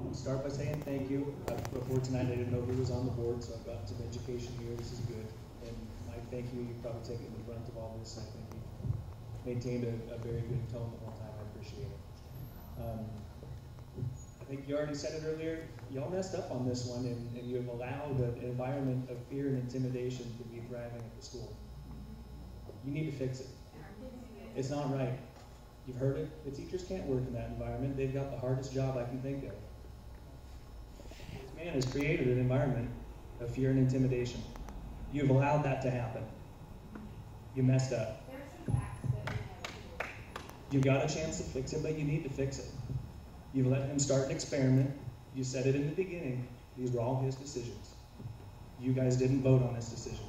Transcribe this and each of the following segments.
I'll start by saying thank you. Before tonight, I didn't know who was on the board, so I've gotten some education here. This is good. And Mike, thank you. You've probably taken the brunt of all this. I think you've maintained a very good tone the whole time. I appreciate it. I think you already said it earlier. Y'all messed up on this one, and you have allowed an environment of fear and intimidation to be thriving at the school. You need to fix it. It's not right. You've heard it. The teachers can't work in that environment. They've got the hardest job I can think of. This man has created an environment of fear and intimidation. You've allowed that to happen. You messed up. You got a chance to fix it, but you need to fix it. You've let him start an experiment. You said it in the beginning. These were all his decisions. You guys didn't vote on his decision.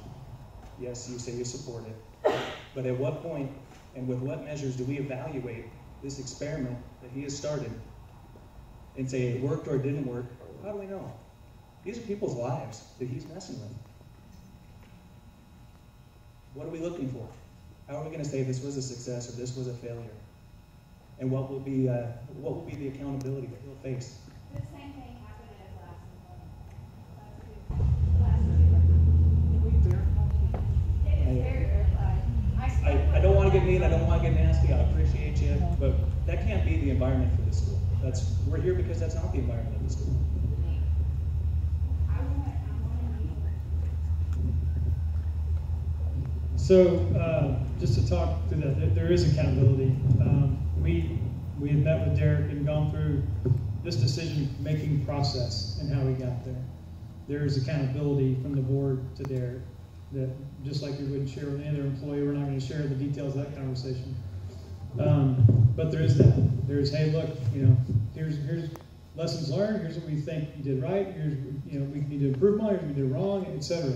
Yes, you say you support it. But at what point and with what measures do we evaluate this experiment that he has started and say it worked or it didn't work? How do we know? These are people's lives that he's messing with. What are we looking for? How are we going to say this was a success or this was a failure? And what will be the accountability that he'll face? The same thing happened at last I don't want to get mean. I don't want to get nasty. I appreciate you, but that can't be the environment for the school. We're here because that's not the environment of the school. So just to talk through that, there is accountability. We had met with Derek and gone through this decision-making process and how we got there. There is accountability from the board to Derek that just like we wouldn't share with any other employee, we're not going to share the details of that conversation. But there is that. There's, hey, look, here's lessons learned. Here's what we think you did right. Here's, we need to improve on. Here's what we did wrong, etc.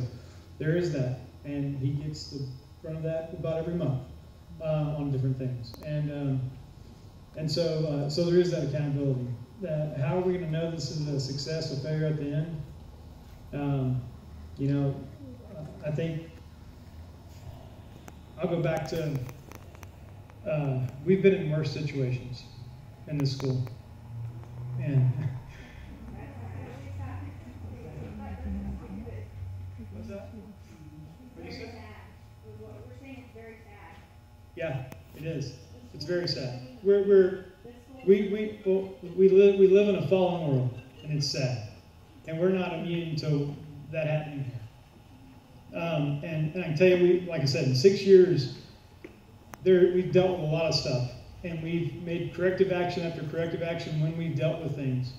There is that, and he gets the front of that about every month on different things. And so there is that accountability. How are we going to know this is a success or failure at the end? I think I'll go back to we've been in worse situations in this school, and what's that? What do you say? What we're saying is very sad. Yeah, it is. It's very sad. We live in a fallen world, and it's sad, and we're not immune to that happening here. And I can tell you, like I said, in 6 years, we've dealt with a lot of stuff, and we've made corrective action after corrective action when we've dealt with things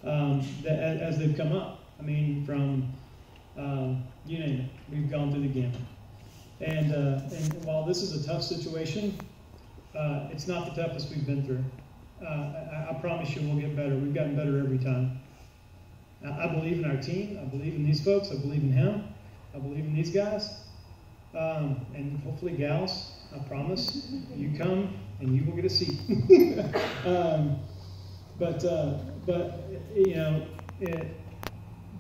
as they've come up. I mean, from you name it, we've gone through the gamut. And while this is a tough situation, it's not the toughest we've been through. I promise you, we'll get better. We've gotten better every time. I believe in our team. I believe in these folks. I believe in him. I believe in these guys. And hopefully gals, I promise, you come and you will get a seat.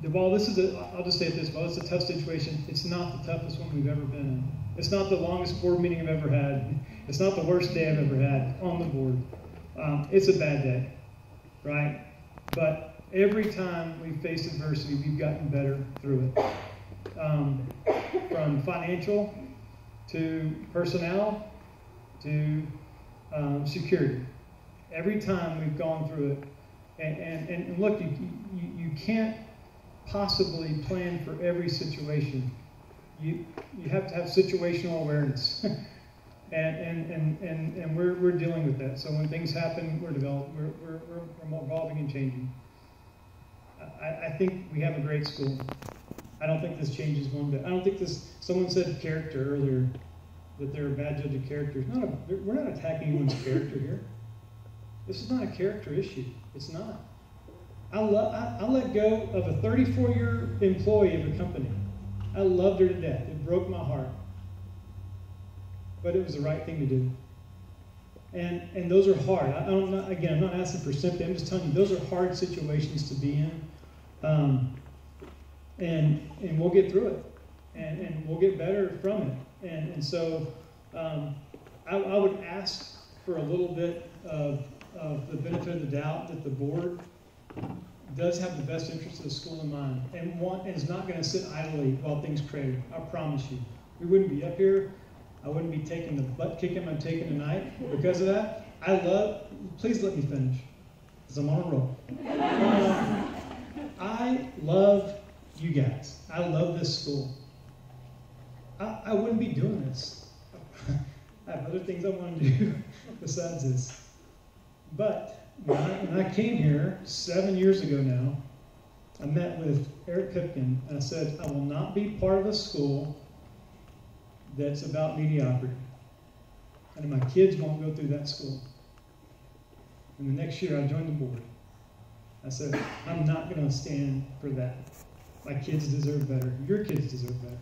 While this is I'll just say it this, while it's a tough situation, it's not the toughest one we've ever been in. It's not the longest board meeting I've ever had. It's not the worst day I've ever had on the board. It's a bad day, right? But every time we've faced adversity, we've gotten better through it. From financial to personnel to security. Every time we've gone through it. And look, you can't possibly plan for every situation. You have to have situational awareness. and we're dealing with that. So when things happen, we're evolving and changing. I think we have a great school. I don't think this changes one bit. I don't think this. Someone said character earlier, that they're a bad judge of character. We're not attacking anyone's character here. This is not a character issue. It's not. I let go of a 34-year employee of a company. I loved her to death. It broke my heart. But it was the right thing to do. And those are hard. I'm not asking for sympathy. I'm just telling you, those are hard situations to be in. And we'll get through it. And we'll get better from it. And so I would ask for a little bit of the benefit of the doubt that the board does have the best interest of the school in mind and is not going to sit idly while things crater. I promise you. We wouldn't be up here. I wouldn't be taking the butt kicking I'm taking tonight because of that. Please let me finish, because I'm on a roll. I love you guys. I love this school. I wouldn't be doing this. I have other things I want to do besides this. But when I came here 7 years ago now, I met with Eric Pipkin, and I said, I will not be part of a school that's about mediocrity. And my kids won't go through that school. And the next year I joined the board. I said, I'm not going to stand for that. My kids deserve better. Your kids deserve better.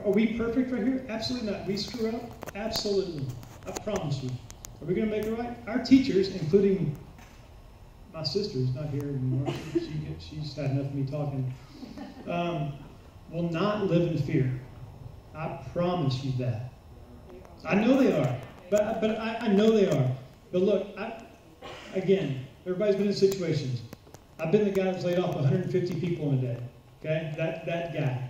Are we perfect right here? Absolutely not. We screw up? Absolutely. I promise you. Are we going to make it right? Our teachers, including my sister's not here anymore. She's had enough of me talking. Will not live in fear. I promise you that. I know they are. But I know they are. But look, again, everybody's been in situations. I've been the guy that's laid off 150 people in a day. Okay? That guy.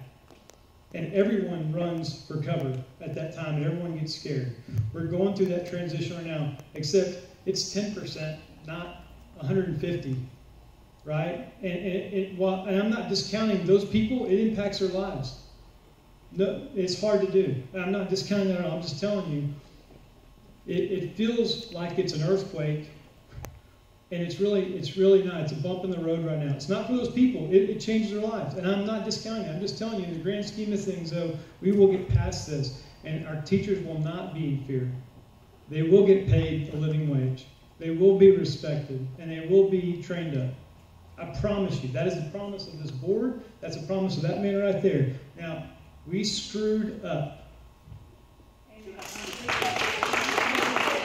And everyone runs for cover at that time, and everyone gets scared. We're going through that transition right now, except it's 10%, not 150, right? And I'm not discounting those people. It impacts their lives. No, it's hard to do. I'm not discounting that at all. I'm just telling you, it feels like it's an earthquake, and it's really not. It's a bump in the road right now. It's not for those people. It changed their lives, and I'm not discounting it. I'm just telling you, in the grand scheme of things, though, we will get past this, and our teachers will not be in fear. They will get paid a living wage. They will be respected, and they will be trained up. I promise you. That is the promise of this board. That's the promise of that man right there. Now, we screwed up.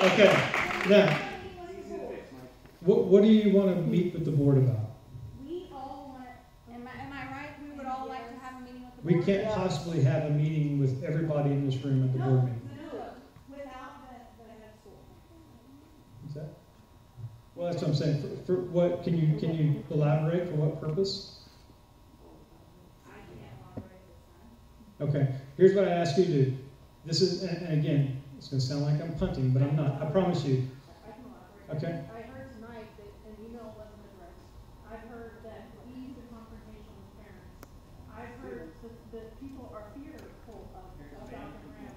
Okay, now, what do you want to meet with the board about? We all want, am I right? We would all like to have a meeting with the We board? can't possibly have a meeting with everybody in this room at the board meeting. No, without the head of school. Is that? Well, that's what I'm saying. For what? Can you elaborate? For what purpose? I can't elaborate this time. Okay. Here's what I ask you to do. This is, and again, it's going to sound like I'm punting, but I'm not. I promise you. I can elaborate. Okay. I heard tonight that an email wasn't addressed. I've heard that he's a confrontation with parents. I've heard that people are fearful of Dr. Graham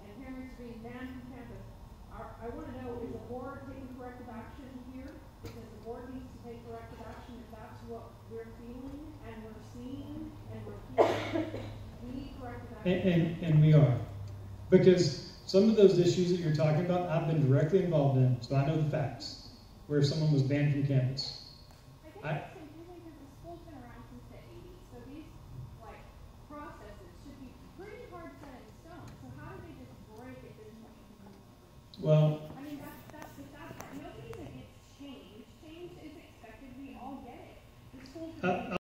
and parents being banned from campus. I want to know, is the board taking corrective action here? Because the board needs to take corrective action if that's what we're feeling and we're seeing and we're hearing. We need corrective action. And we are. Because some of those issues that you're talking about, I've been directly involved in, so I know the facts, where someone was banned from campus. I think it's confusing because the school's been around since the 80s, so these processes should be pretty hard set in stone. So how do they just break at this point? Well,